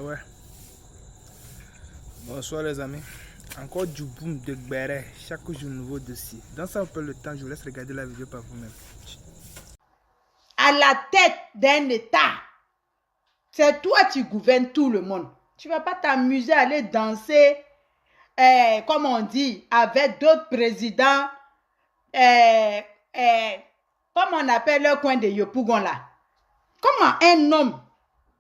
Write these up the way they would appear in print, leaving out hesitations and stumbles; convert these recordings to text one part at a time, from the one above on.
ouais. Bonsoir les amis. Encore du boom de Béret. Chaque jour, nouveau dossier. Dans ça, un peu le temps, je vous laisse regarder la vidéo par vous-même. À la tête d'un État, c'est toi qui gouvernes tout le monde. Tu ne vas pas t'amuser à aller danser, comme on dit, avec d'autres présidents, comme on appelle le coin de Yopougon là. Comment un homme,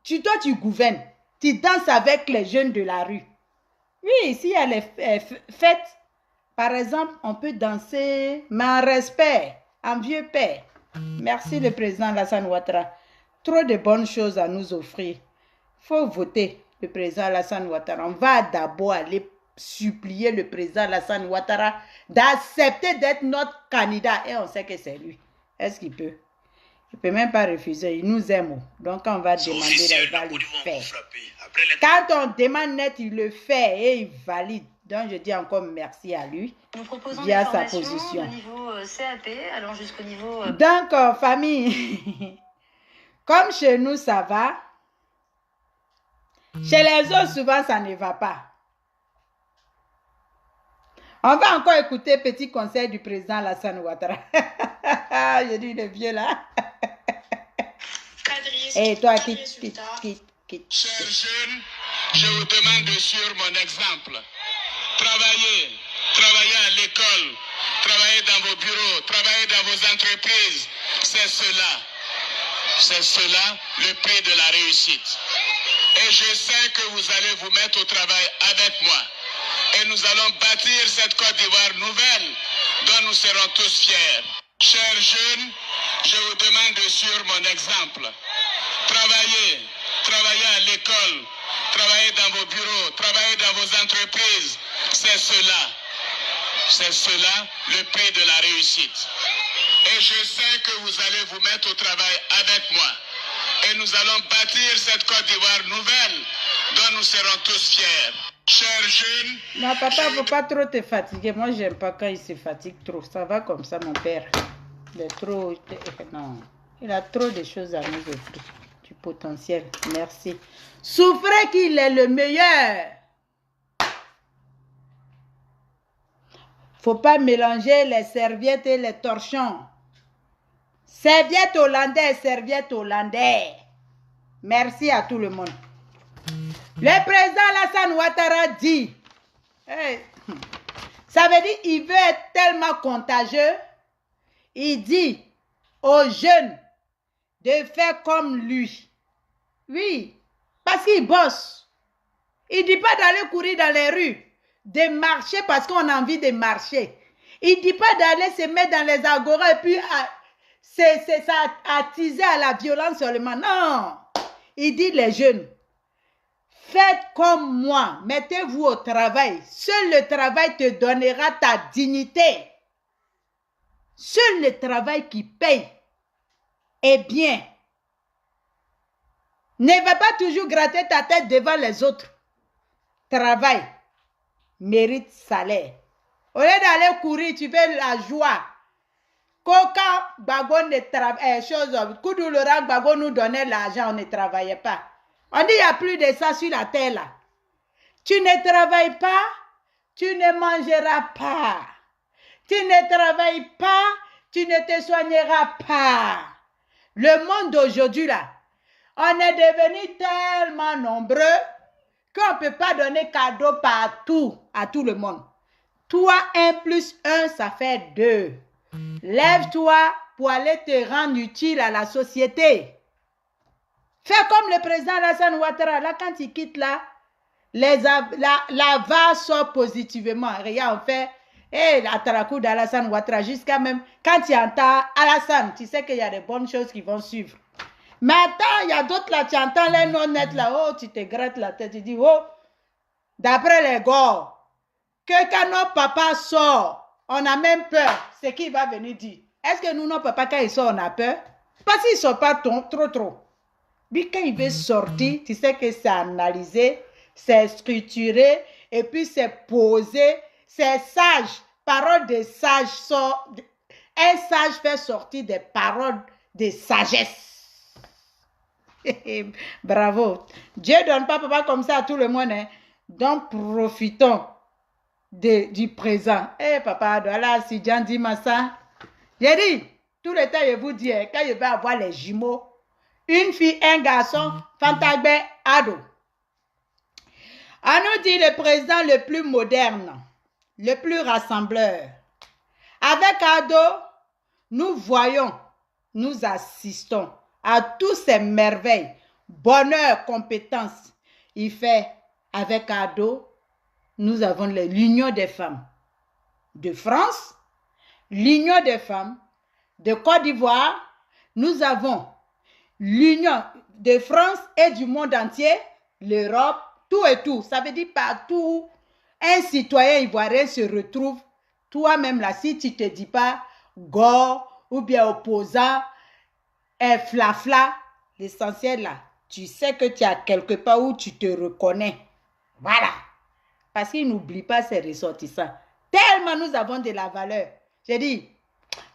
toi tu gouvernes, tu danses avec les jeunes de la rue. Oui, ici, elle est faite. Par exemple, on peut danser, mais en respect, en vieux père. Merci le président Alassane Ouattara. Trop de bonnes choses à nous offrir. Il faut voter le président Alassane Ouattara. On va d'abord aller supplier le président Alassane Ouattara d'accepter d'être notre candidat. Et on sait que c'est lui. Est-ce qu'il peut? Il ne peut même pas refuser. Il nous aime. Donc, quand on va demander, il va le faire. Quand on demande net, il le fait et il valide. Donc, je dis encore merci à lui. Nous proposons via des sa formations position. de niveau CAP, allant jusqu'au niveau... Donc, famille, comme chez nous, ça va. Chez les autres, souvent, ça ne va pas. On va encore écouter petit conseil du président Alassane Ouattara. Je dis le vieux là. Et toi, quitte. Chers jeunes, je vous demande de suivre mon exemple. Travaillez à l'école, travaillez dans vos bureaux, travaillez dans vos entreprises. C'est cela le prix de la réussite. Et je sais que vous allez vous mettre au travail avec moi. Et nous allons bâtir cette Côte d'Ivoire nouvelle dont nous serons tous fiers. Chers jeunes, je vous demande de suivre mon exemple. Travaillez à l'école, travaillez dans vos bureaux, travaillez dans vos entreprises. C'est cela le prix de la réussite. Et je sais que vous allez vous mettre au travail avec moi. Et nous allons bâtir cette Côte d'Ivoire nouvelle dont nous serons tous fiers. Chers jeunes... Non, papa, il ne faut pas trop te fatiguer. Moi, je n'aime pas quand il se fatigue trop. Ça va comme ça, mon père. Il est trop... Non. Il a trop de choses à nous offrir. Du potentiel. Merci. Souffrez qu'il est le meilleur. Faut pas mélanger les serviettes et les torchons. Serviette hollandaise, serviette hollandais. Merci à tout le monde. Le président Alassane Ouattara dit, ça veut dire qu'il veut être tellement contagieux, il dit aux jeunes de faire comme lui. Oui, parce qu'il bosse. Il ne dit pas d'aller courir dans les rues, de marcher parce qu'on a envie de marcher. Il ne dit pas d'aller se mettre dans les agoras et puis attiser à la violence seulement. Non, il dit les jeunes, faites comme moi, mettez-vous au travail. Seul le travail te donnera ta dignité. Seul le travail qui paye est bien. Ne va pas toujours gratter ta tête devant les autres. Travail mérite salaire. Au lieu d'aller courir, tu veux la joie. Coca, Bagon ne travaille, Koudou Laurent Bagon nous donnait l'argent, on ne travaillait pas. On dit il n'y a plus de ça sur la terre là. Tu ne travailles pas, tu ne mangeras pas. Tu ne travailles pas, tu ne te soigneras pas. Le monde d'aujourd'hui là, on est devenu tellement nombreux qu'on ne peut pas donner cadeau partout à tout le monde. Toi, 1 plus 1, ça fait 2. Lève-toi pour aller te rendre utile à la société. Fais comme le président Alassane Ouattara. Là, quand il quitte là, la va sort positivement. Regarde, on fait la Tarakou d'Alassane Ouattara. Jusqu'à même, quand tu entends Alassane, tu sais qu'il y a de bonnes choses qui vont suivre. Mais attends, il y a d'autres là, tu entends les non nets là, oh, tu te grattes la tête, tu dis, oh, d'après les gars, que quand notre papa sort, on a même peur, c'est qui va venir dire. Est-ce que nous, nos papas, quand ils sortent, on a peur? Parce qu'ils ne sortent pas trop. Mais quand il veut sortir, tu sais que c'est analysé, c'est structuré, et puis c'est posé, c'est sage. Parole de sage sort. Un sage fait sortir des paroles de sagesse. Bravo. Dieu ne donne pas papa comme ça à tout le monde. Hein. Donc, profitons du présent. Eh, papa, voilà, si Jean dit ça. J'ai dit, tout le temps, je vous dis, quand je vais avoir les jumeaux, une fille, un garçon, Fantagbe, ado. On nous dit le président le plus moderne, le plus rassembleur. Avec ado, nous voyons, nous assistons à tous ces merveilles, bonheur, compétences. Il fait avec ado, nous avons l'Union des femmes de France, l'Union des femmes de Côte d'Ivoire, nous avons l'Union de France et du monde entier, l'Europe, tout et tout. Ça veut dire partout, un citoyen ivoirien se retrouve. Toi-même là, si tu ne te dis pas go ou bien opposant, flafla, l'essentiel là, tu sais que tu as quelque part où tu te reconnais. Voilà. Parce qu'il n'oublie pas ses ressortissants. Tellement nous avons de la valeur. J'ai dit,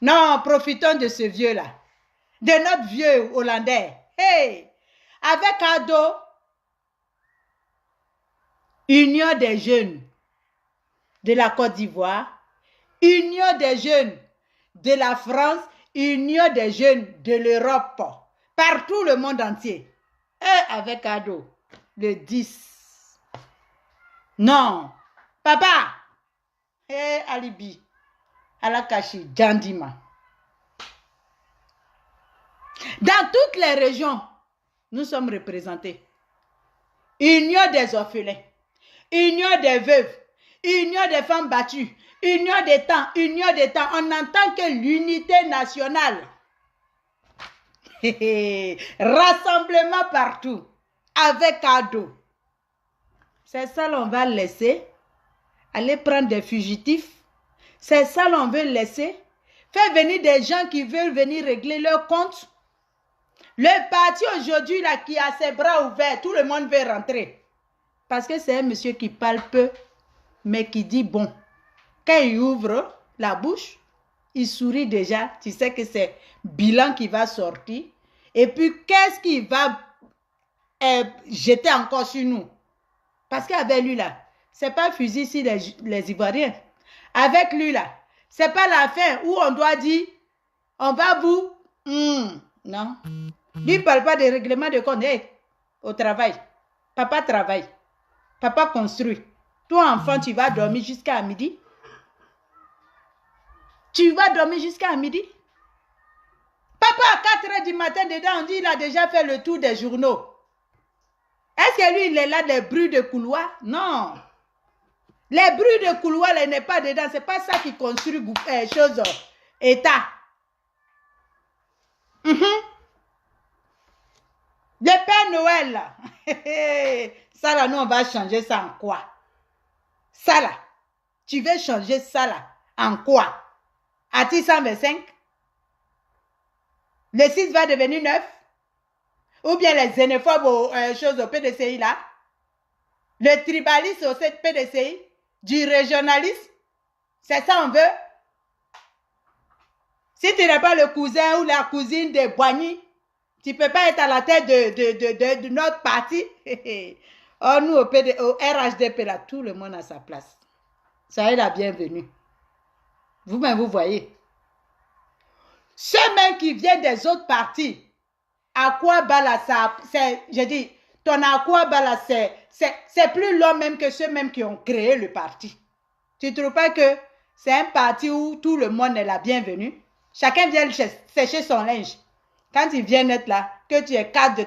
non, profitons de ce vieux-là. De notre vieux hollandais. Hey! Avec ado, Union des jeunes de la Côte d'Ivoire, Union des jeunes de la France, Union des jeunes de l'Europe, partout le monde entier. Et avec ado, le 10. Non, papa, alibi, Alakashi, Jandima. Dans toutes les régions, nous sommes représentés. Union des orphelins, Union des veuves, Union des femmes battues, Union des temps, Union des temps. On n'entend que l'unité nationale. Rassemblement partout, avec ado. C'est ça l'on va laisser. Aller prendre des fugitifs. C'est ça l'on veut laisser. Faire venir des gens qui veulent venir régler leur compte. Le parti aujourd'hui là qui a ses bras ouverts, tout le monde veut rentrer. Parce que c'est un monsieur qui parle peu, mais qui dit bon. Quand il ouvre la bouche, il sourit déjà. Tu sais que c'est bilan qui va sortir. Et puis qu'est-ce qu'il va jeter encore sur nous? Parce qu'avec lui là, c'est pas fusil ici les Ivoiriens. Avec lui là, c'est pas la fin où on doit dire, on va vous... non. Lui ne parle pas de règlement de compte. Hey, au travail. Papa travaille. Papa construit. Toi, enfant, tu vas dormir jusqu'à midi. Tu vas dormir jusqu'à midi. Papa, à 4 h du matin, dedans, on dit qu'il a déjà fait le tour des journaux. Est-ce que lui, il est là, les bruits de couloir? Non. Les bruits de couloir, il n'est pas dedans. Ce n'est pas ça qui construit chose, État. Le Père Noël, là. Ça, là, nous, on va changer ça en quoi? Ça, là. Tu veux changer ça, là, en quoi? Article 125? Le 6 va devenir 9? Ou bien les xénophobes choses au PDCI là? Le tribalisme au PDCI? Du régionalisme? C'est ça on veut? Si tu n'es pas le cousin ou la cousine de Boigny, tu ne peux pas être à la tête de notre parti. Oh, nous au RHDP là, tout le monde a sa place. Soyez la bienvenue. Vous-même, vous voyez. Ceux même qui viennent des autres partis, à quoi bala ça, je dis, ton à quoi bala c'est plus long même que ceux même qui ont créé le parti. Tu ne trouves pas que c'est un parti où tout le monde est la bienvenue? Chacun vient sécher son linge. Quand ils viennent être là, que tu es cadre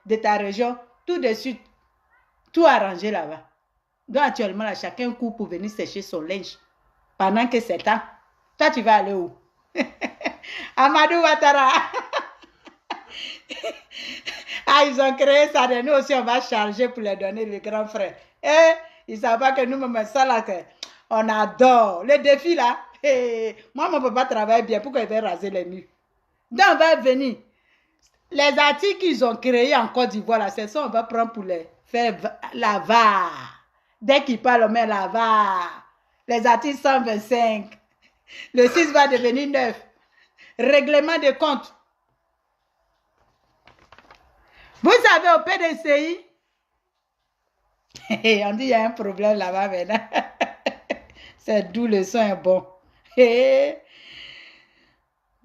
de ta région, tout de suite, tout arrangé là-bas. Donc actuellement, là, chacun court pour venir sécher son linge. Pendant que c'est temps. Toi, tu vas aller où? Amadou Ouattara. Ah, ils ont créé ça, de nous aussi, on va charger pour les donner, les grands frères. Eh, ils ne savent pas que nous-mêmes, ça là, on adore. Les défis là, moi, mon papa travaille bien, pourquoi il va raser les murs? Donc, on va venir. Les articles qu'ils ont créés en Côte d'Ivoire, là, c'est ça, on va prendre pour les faire la VAR. Dès qu'ils parlent, on met la VAR. Les articles 125. Le 6 va devenir 9. Règlement de compte. Vous savez, au PDCI, on dit qu'il y a un problème là-bas maintenant. C'est d'où le son est bon.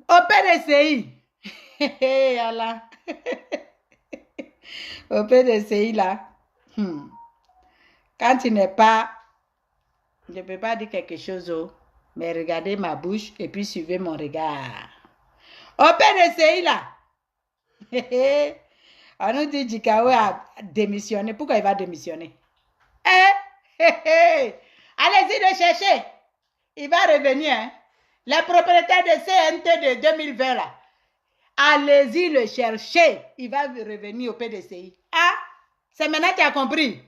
Au PDCI, Allah. Au PDCI là, quand tu n'es pas, je ne peux pas dire quelque chose, mais regardez ma bouche et puis suivez mon regard. Au PDCI là, on nous dit Jikawe a démissionné. Pourquoi il va démissionner? Allez-y le chercher. Il va revenir. Hein? Les propriétaires de CNT de 2020 là, allez-y le chercher. Il va revenir au PDCI. Ah, c'est maintenant qu'il a compris.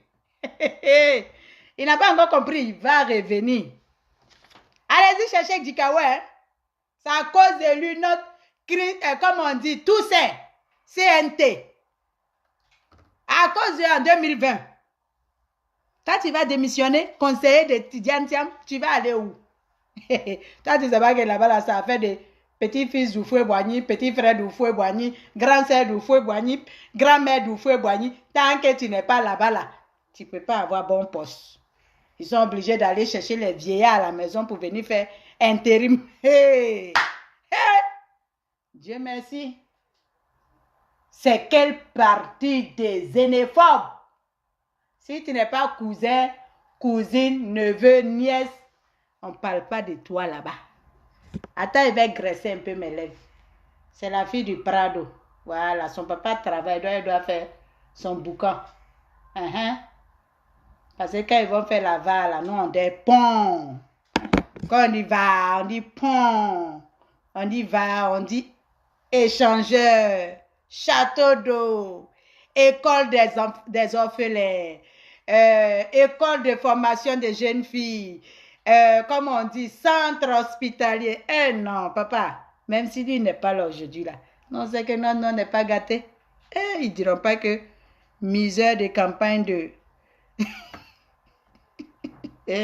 Il n'a pas encore compris. Il va revenir. Allez-y chercher Jikawe. Hein? C'est à cause de lui, notre crise, comme on dit, tout c'est CNT. À cause de en 2020. Quand tu vas démissionner, conseiller de Tidiane Thiam, tu vas aller où? Toi, tu sais pas que là-bas, là, ça fait des petits-fils du Foué Boigny, petits frères du Foué Boigny, grand-sœur du Foué Boigny, grand-mère du Foué Boigny. Tant que tu n'es pas là-bas, là, tu ne peux pas avoir bon poste. Ils sont obligés d'aller chercher les vieillards à la maison pour venir faire intérim. Hey! Hey! Dieu merci. C'est quelle partie des xénophobes? Si tu n'es pas cousin, cousine, neveu, nièce, on ne parle pas de toi là-bas. Attends, il va graisser un peu mes lèvres. C'est la fille du Prado. Voilà, son papa travaille, elle doit faire son boucan. Parce que quand ils vont faire la vague, là, nous, on dit pont. Quand on dit va, on dit pont. On dit va, on dit échangeur, château d'eau, école des orphelins, école de formation des jeunes filles, comme on dit, centre hospitalier. Non, papa, même si lui n'est pas là aujourd'hui, là, non, c'est que non, n'est pas gâté. Ils ne diront pas que misère de campagne de...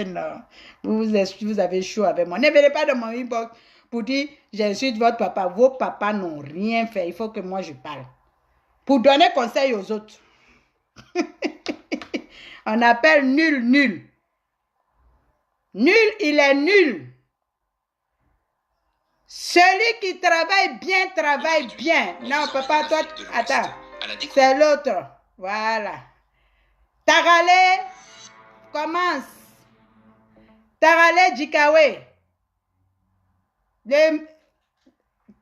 non, vous avez chaud avec moi. Ne venez pas de mon inbox pour dire, j'insulte votre papa. Vos papas n'ont rien fait. Il faut que moi je parle. Pour donner conseil aux autres. On appelle nul, nul. Nul, il est nul. Celui qui travaille bien, travaille bien. Non, papa, toi, attends. C'est l'autre. Voilà. Tarale, commence. Tarale Jikawe.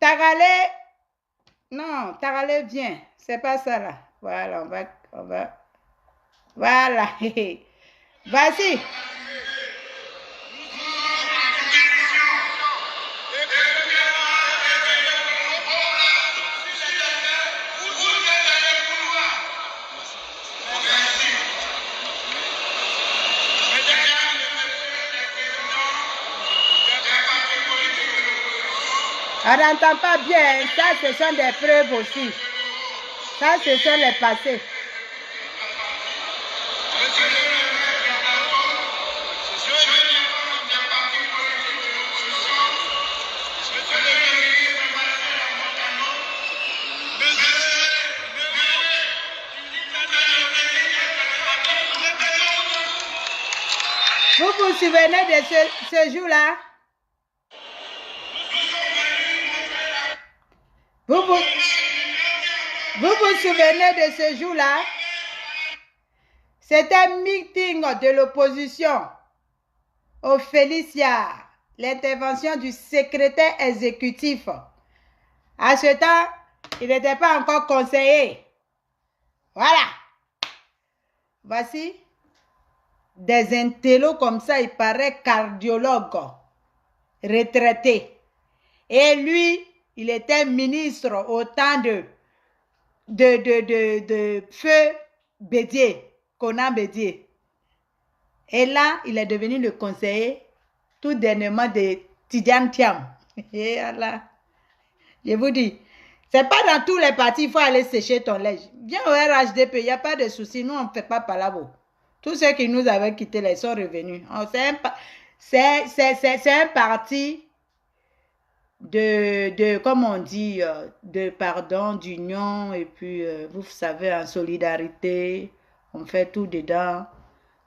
Tarale, non, Tarale vient. C'est pas ça là. Voilà, on va. Voilà. Vas-y. On n'entend pas bien. Ça, ce sont des preuves aussi. Ça, ce sont les passés. Vous vous souvenez de ce jour-là? Vous vous souvenez de ce jour-là? C'était un meeting de l'opposition au Félicia, l'intervention du secrétaire exécutif. À ce temps, il n'était pas encore conseiller. Voilà. Voici des intellos comme ça, il paraît cardiologue, retraité. Et lui, il était ministre au temps de Feu Bédier, Conan Bédier. Et là, il est devenu le conseiller tout dernièrement de Tidiane Thiam. Et Allah, je vous dis, c'est pas dans tous les partis, il faut aller sécher ton linge. Viens au RHDP, il n'y a pas de souci, nous on ne fait pas palabre. Tous ceux qui nous avaient quittés, ils sont revenus. C'est un parti comme on dit, de pardon, d'union, et puis, vous savez, en solidarité, on fait tout dedans.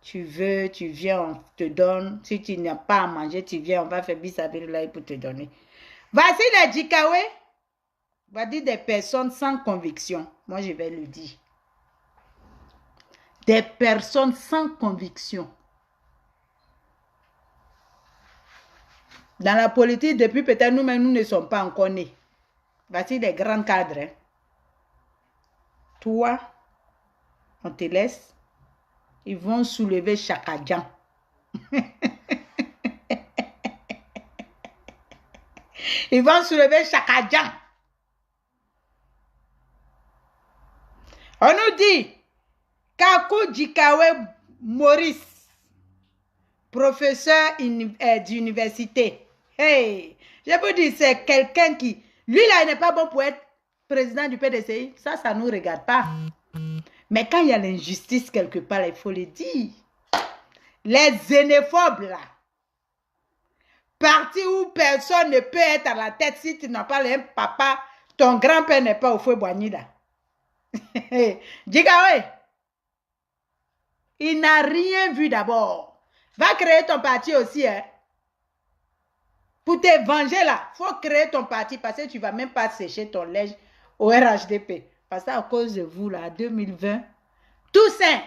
Tu veux, tu viens, on te donne. Si tu n'as pas à manger, tu viens, on va faire bisabirila pour te donner. Voici les Jikawe. On va dire des personnes sans conviction. Moi, je vais le dire. Des personnes sans conviction. Dans la politique, depuis peut-être nous-mêmes, nous ne sommes pas encore nés. Voici des grands cadres. Hein. Toi, on te laisse. Ils vont soulever Chakadjan. Ils vont soulever Chakadjan. On nous dit, Kakou Jikawe Maurice, professeur d'université. Hey, je vous dis, c'est quelqu'un qui, lui là, il n'est pas bon pour être président du PDCI. Ça ne nous regarde pas. Mais quand il y a l'injustice quelque part, il faut le dire. Les xénophobes là, parti où personne ne peut être à la tête si tu n'as pas un papa, ton grand-père n'est pas au feu boigny là. Jikawe, il n'a rien vu d'abord. Va créer ton parti aussi, hein. Pour te venger là, il faut créer ton parti parce que tu ne vas même pas sécher ton linge au RHDP. Parce qu'à cause de vous là, 2020, Toussaint,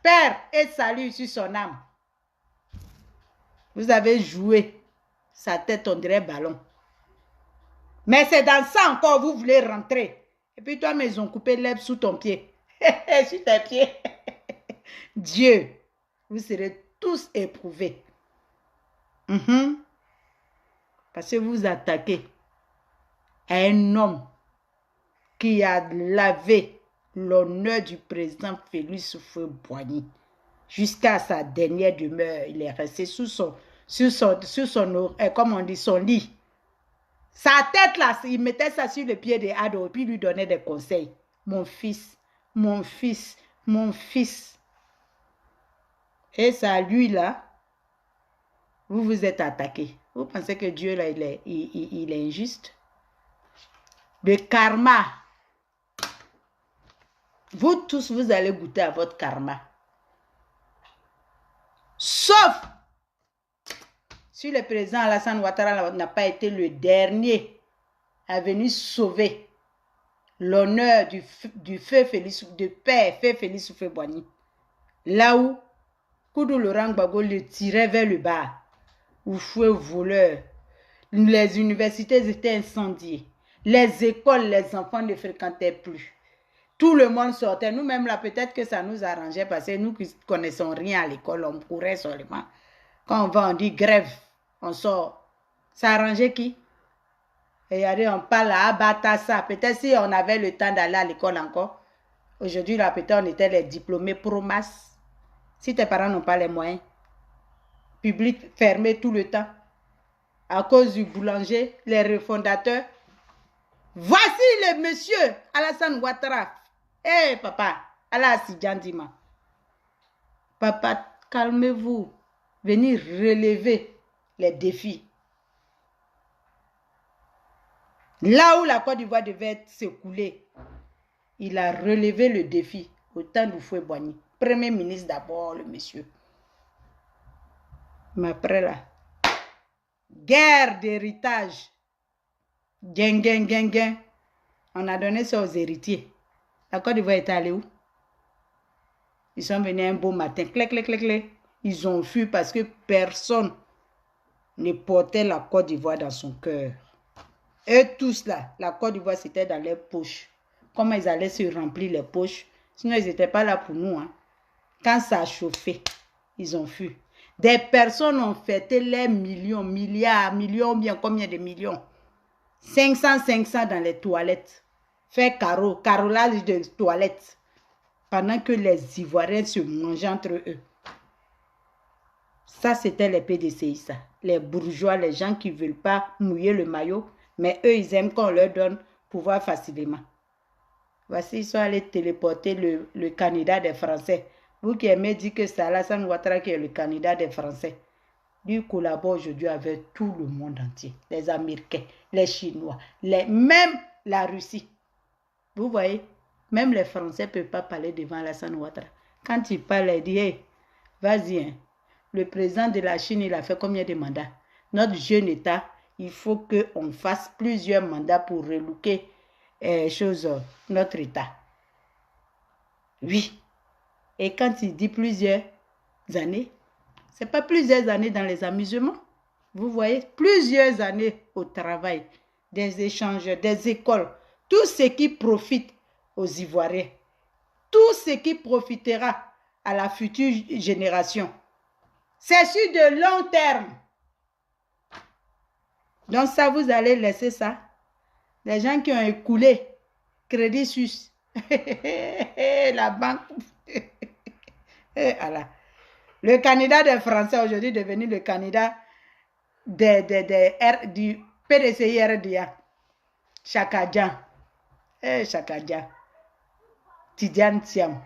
Père et salut sur son âme. Vous avez joué sa tête, on dirait ballon. Mais c'est dans ça encore, vous voulez rentrer. Et puis toi, mais ils ont coupé l'herbe sous ton pied. Sur tes pieds. Dieu, vous serez tous éprouvés. Parce que vous attaquez à un homme qui a lavé l'honneur du président Félix Houphouët-Boigny. Jusqu'à sa dernière demeure, il est resté sous son comme on dit, son lit. Sa tête là, il mettait ça sur le pied de Ado et puis lui donnait des conseils. Mon fils, mon fils, mon fils. Et ça, lui là, vous vous êtes attaqué. Vous pensez que Dieu là, il est injuste? Le karma. Vous tous, vous allez goûter à votre karma. Sauf si le président Alassane Ouattara n'a pas été le dernier à venir sauver l'honneur du père Félix Houphouët-Boigny. Là où Koudou Laurent Gbagbo le tirait vers le bas. Houphouët voleur. Les universités étaient incendiées. Les écoles, les enfants ne fréquentaient plus. Tout le monde sortait. Nous-mêmes, là, peut-être que ça nous arrangeait parce que nous qui ne connaissons rien à l'école, on courait seulement. Quand on va, on dit grève, on sort. Ça arrangeait qui? Et regardez, on parle à Abatassa. Peut-être si on avait le temps d'aller à l'école encore. Aujourd'hui, là, peut-être on était les diplômés pro-masse. Si tes parents n'ont pas les moyens. Public fermé tout le temps. À cause du boulanger, les refondateurs. Voici le monsieur Alassane Ouattara. Hé, papa, Alassi Djandima. Papa, calmez-vous. Venez relever les défis. Là où la Côte d'Ivoire devait s'écouler, il a relevé le défi au temps d'Houphouët-Boigny. Premier ministre d'abord, le monsieur. Mais après là, guerre d'héritage. Gang. On a donné ça aux héritiers. La Côte d'Ivoire est allée où? Ils sont venus un beau matin. Clé. Ils ont fui parce que personne ne portait la Côte d'Ivoire dans son cœur. Eux tous là, la Côte d'Ivoire c'était dans leurs poches. Comment ils allaient se remplir les poches? Sinon ils n'étaient pas là pour nous. Hein. Quand ça a chauffé, ils ont fui. Des personnes ont fêté les millions, milliards, millions, bien combien de millions? 500 dans les toilettes. Faire carrelage de toilettes. Pendant que les Ivoiriens se mangeaient entre eux. Ça, c'était les PDCI, ça. Les bourgeois, les gens qui ne veulent pas mouiller le maillot. Mais eux, ils aiment qu'on leur donne pouvoir facilement. Voici, ils sont allés téléporter le candidat des Français. Vous qui aimez dire que c'est Alassane Ouattara qui est le candidat des Français. Lui collabore aujourd'hui avec tout le monde entier. Les Américains, les Chinois, même la Russie. Vous voyez, même les Français ne peuvent pas parler devant Alassane Ouattara. Quand il parle, il dit, hey, vas-y, hein. Le président de la Chine, il a fait combien de mandats? Notre jeune État, il faut qu'on fasse plusieurs mandats pour relooker notre État. Oui. Et quand il dit plusieurs années, ce n'est pas plusieurs années dans les amusements. Vous voyez, plusieurs années au travail, des échanges, des écoles, tout ce qui profite aux Ivoiriens, tout ce qui profitera à la future génération. C'est sur de long terme. Donc ça, vous allez laisser ça. Les gens qui ont écoulé Crédit Suisse, la banque. Voilà. Le candidat des Français aujourd'hui est devenu le candidat du PDCI RDA. Chaka Dia. Chaka Dia. Tidiane Thiam.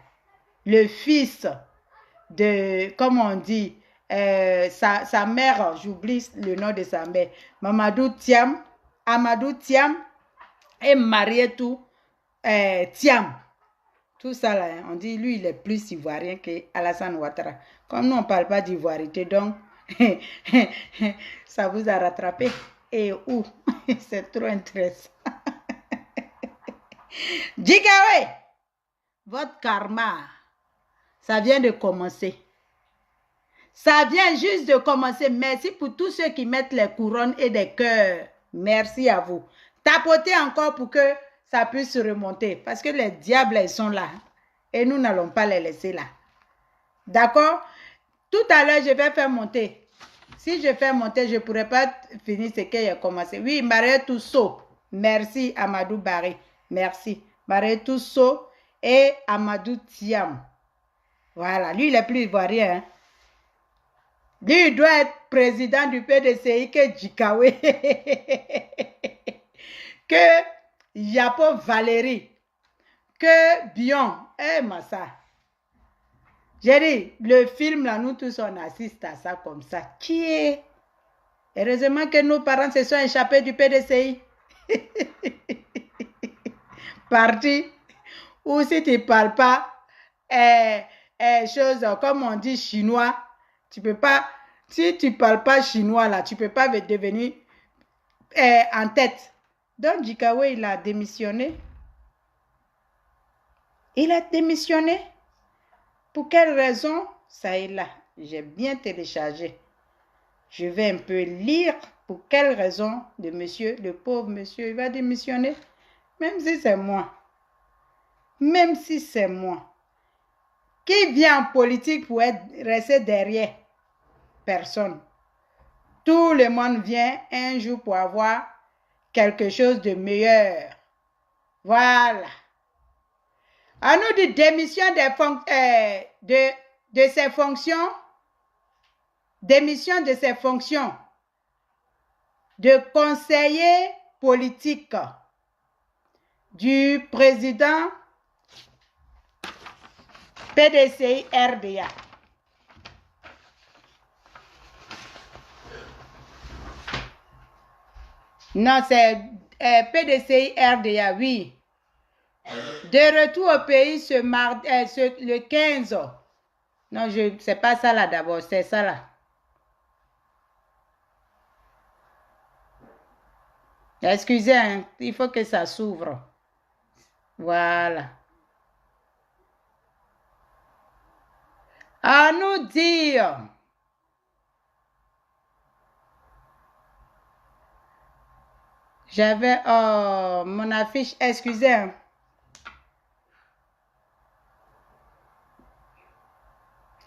Le fils de, comme on dit, sa mère, j'oublie le nom de sa mère, Amadou Thiam et Marietou Thiam. Tout ça là, on dit, lui, il est plus ivoirien que Alassane Ouattara. Comme nous, on ne parle pas d'ivoirité, donc, ça vous a rattrapé. Et où? C'est trop intéressant. Djikawe, votre karma, ça vient de commencer. Ça vient juste de commencer. Merci pour tous ceux qui mettent les couronnes et des cœurs. Merci à vous. Tapotez encore pour que ça puisse remonter. Parce que les diables, ils sont là. Et nous n'allons pas les laisser là. D'accord? Tout à l'heure, je vais faire monter. Si je fais monter, je ne pourrai pas finir ce qu'il a commencé. Oui, Marie Tousso. Merci, Amadou Barry. Merci. Marie Tousso et Amadou Thiam. Voilà. Lui, il est plus ivoirien. Hein? Lui, il doit être président du PDCI que Djikawe. Que Yapo Valérie. Que Bion. Massa. J'ai dit, le film là, nous tous on assiste à ça comme ça. Qui est? Heureusement que nos parents se sont échappés du PDCI. Parti. Ou si tu ne parles pas choses comme on dit chinois, tu peux pas, si tu ne parles pas chinois là, tu ne peux pas devenir en tête. Donc Djikawe, il a démissionné. Il a démissionné. Pour quelle raison? Ça est là. J'ai bien téléchargé. Je vais un peu lire pour quelle raison le pauvre monsieur, il va démissionner. Même si c'est moi. Même si c'est moi. Qui vient en politique pour rester derrière? Personne. Tout le monde vient un jour pour avoir quelque chose de meilleur. Voilà. On nous dit démission de ses fonctions. Démission de ses fonctions de conseiller politique du président PDCI RDA. Non, c'est PDCI RDA, oui. De retour au pays le 15. Non, c'est pas ça là d'abord, c'est ça là. Excusez, hein, il faut que ça s'ouvre. Voilà. À nous dire. J'avais mon affiche, excusez. Hein.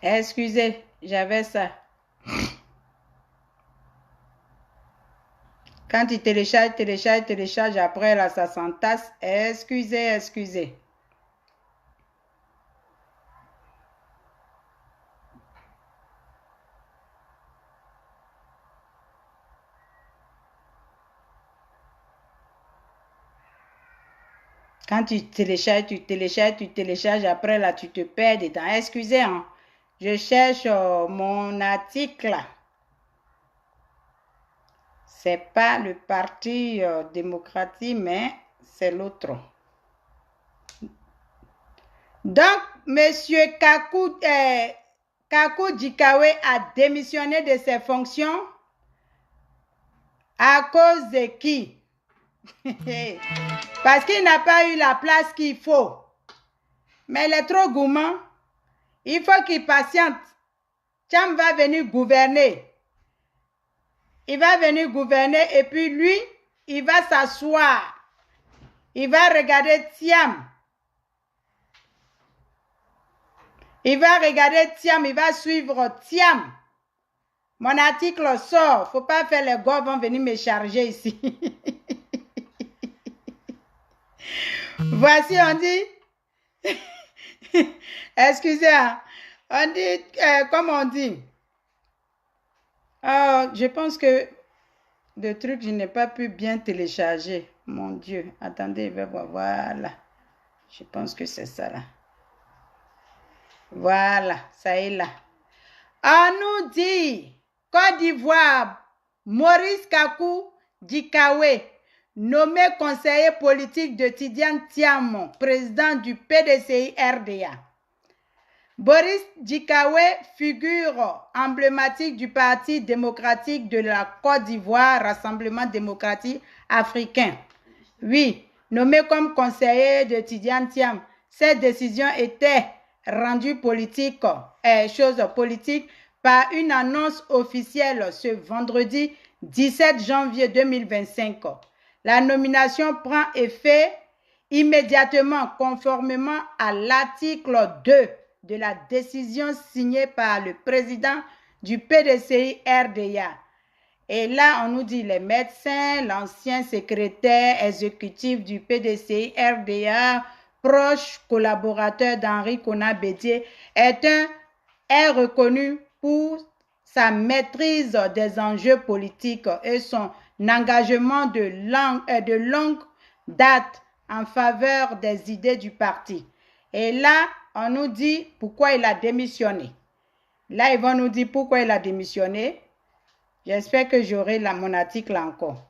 Excusez, j'avais ça. Quand il télécharge, après là, ça s'entasse. Excusez. Quand tu télécharges, après là, tu te perds dedans. Excusez, hein. Je cherche mon article. C'est pas le parti démocratique, mais c'est l'autre. Donc, monsieur Kakou Djikawe a démissionné de ses fonctions à cause de qui? Parce qu'il n'a pas eu la place qu'il faut. Mais il est trop gourmand. Il faut qu'il patiente. Tcham va venir gouverner. Il va venir gouverner et puis lui, il va s'asseoir. Il va regarder Thiam. Il va regarder Thiam, il va suivre Thiam. Mon article sort. Faut pas faire les gars vont venir me charger ici. Voici, on dit. Excusez, on dit, comme on dit. Je pense que le truc, je n'ai pas pu bien télécharger. Mon Dieu, attendez, je vais voir. Voilà. Je pense que c'est ça là. Voilà, ça est là. On nous dit, Côte d'Ivoire, Maurice Kakou Djikawe, nommé conseiller politique de Tidiane Thiam, président du PDCI RDA. Boris Djikawe, figure emblématique du Parti démocratique de la Côte d'Ivoire, Rassemblement démocratique africain. Oui, nommé comme conseiller de Tidiane Thiam, cette décision était rendue politique, par une annonce officielle ce vendredi 17 janvier 2025. La nomination prend effet immédiatement conformément à l'article 2 de la décision signée par le président du PDCI RDA. Et là, on nous dit les médecins, l'ancien secrétaire exécutif du PDCI RDA, proche collaborateur d'Henri Konan Bédié, est reconnu pour sa maîtrise des enjeux politiques et son engagement de longue date en faveur des idées du parti. Et là, on nous dit pourquoi il a démissionné. Là, ils vont nous dire pourquoi il a démissionné. J'espère que j'aurai mon article encore.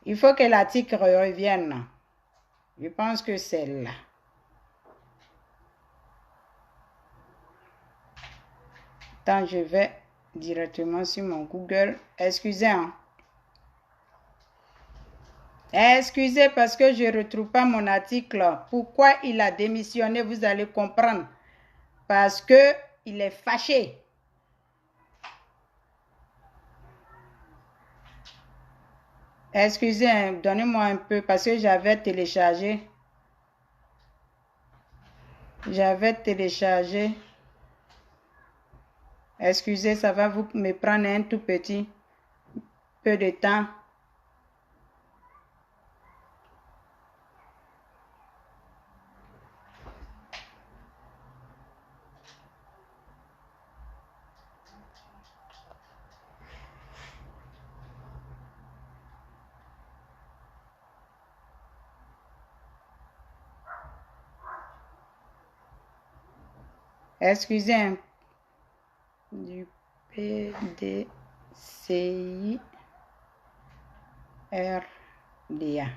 Il faut que l'article revienne. Je pense que c'est là. Attends, je vais directement sur mon Google. Excusez, hein. Excusez parce que je ne retrouve pas mon article. Pourquoi il a démissionné, vous allez comprendre. Parce que il est fâché. Excusez, hein, donnez-moi un peu parce que j'avais téléchargé. Excusez, ça va vous me prendre un tout petit peu de temps. Excusez, du PDCI RDA.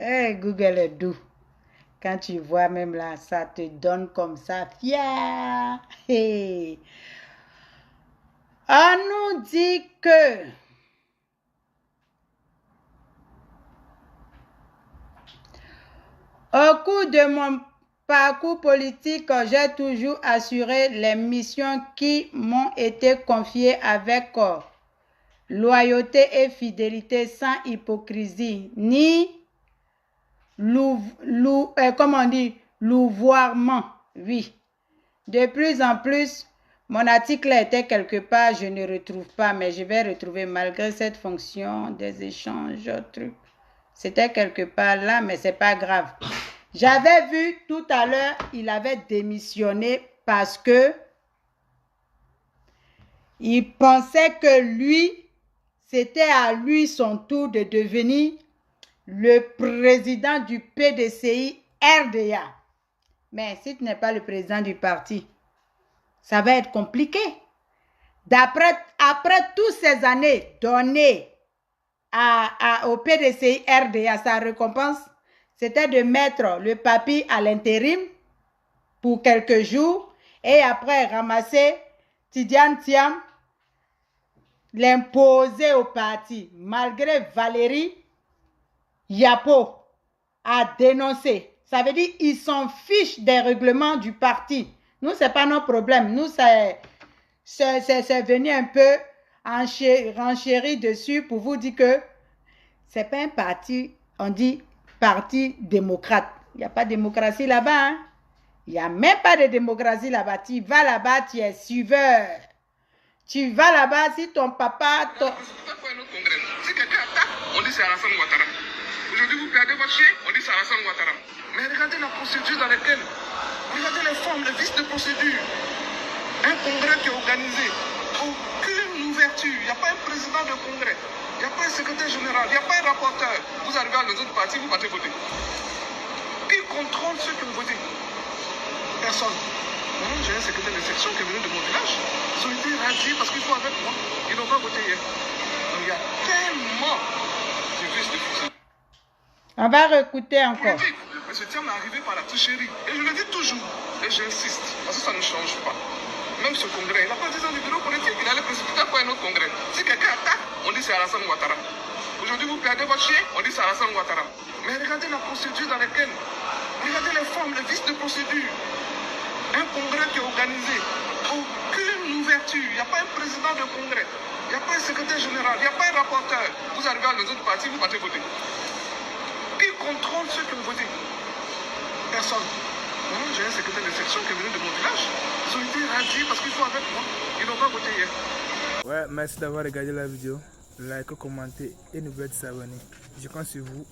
Hey, Google est doux. Quand tu vois même là, ça te donne comme ça, fier. Hey. On nous dit que au cours de mon parcours politique, j'ai toujours assuré les missions qui m'ont été confiées avec loyauté et fidélité, sans hypocrisie, ni louvoirement. Oui. De plus en plus, mon article était quelque part, je ne retrouve pas, mais je vais retrouver malgré cette fonction des échanges, trucs. C'était quelque part là, mais c'est pas grave. J'avais vu tout à l'heure, il avait démissionné parce que il pensait que lui, c'était à lui son tour de devenir le président du PDCI RDA. Mais si tu n'es pas le président du parti, ça va être compliqué. Après toutes ces années données au PDCI RDA, sa récompense, c'était de mettre le papier à l'intérim pour quelques jours et après ramasser Tidiane Thiam, l'imposer au parti. Malgré Valérie Yapo a dénoncé. Ça veut dire qu'ils s'en fichent des règlements du parti. Nous, ce n'est pas nos problèmes. Nous, c'est venu un peu renchérir dessus pour vous dire que ce n'est pas un parti, on dit parti démocrate. Il n'y a pas de démocratie là-bas. Hein? Il n'y a même pas de démocratie là-bas. Tu vas là-bas, tu es suiveur. Tu vas là-bas, si ton papa... Si quelqu'un attaque, on dit c'est Alassane Ouattara. Aujourd'hui, vous perdez votre chien, on dit c'est Alassane Ouattara. Mais regardez la procédure dans laquelle... Regardez les formes, les vices de procédure. Un congrès qui est organisé. Aucune ouverture. Il n'y a pas un président de congrès. Il n'y a pas un secrétaire général. Il n'y a pas un rapporteur. Vous arrivez à les autres partis, vous partez voter. Qui contrôle ceux qui ont voté? Personne. Maintenant, j'ai un secrétaire de section qui est venu de mon village. Ils ont été radiés parce qu'ils sont avec moi. Ils n'ont pas voté hier. Donc, il y a tellement de vices de procédure. On va réécouter encore. Mais ce terme est arrivé par la tricherie. Et je le dis toujours. Et j'insiste. Parce que ça ne change pas. Même ce congrès, il n'a pas 10 ans du bureau politique. Il allait précipiter pour un autre congrès. Si quelqu'un attaque, on dit c'est Alassane Ouattara. Aujourd'hui, vous perdez votre chien, on dit c'est Alassane Ouattara. Mais regardez la procédure dans laquelle... Regardez les formes, les vices de procédure. Un congrès qui est organisé. Aucune ouverture. Il n'y a pas un président de congrès. Il n'y a pas un secrétaire général. Il n'y a pas un rapporteur. Vous arrivez à les autres partis, vous partez voter. Qui contrôle ceux qui ont voté? Personne. Maintenant, j'ai un secrétaire de section qui est venu de mon village. Ils ont été radiés parce qu'ils sont avec moi. Ils n'ont pas voté hier. Ouais, merci d'avoir regardé la vidéo. Like, commentez et n'oubliez pas de s'abonner. Je compte sur vous.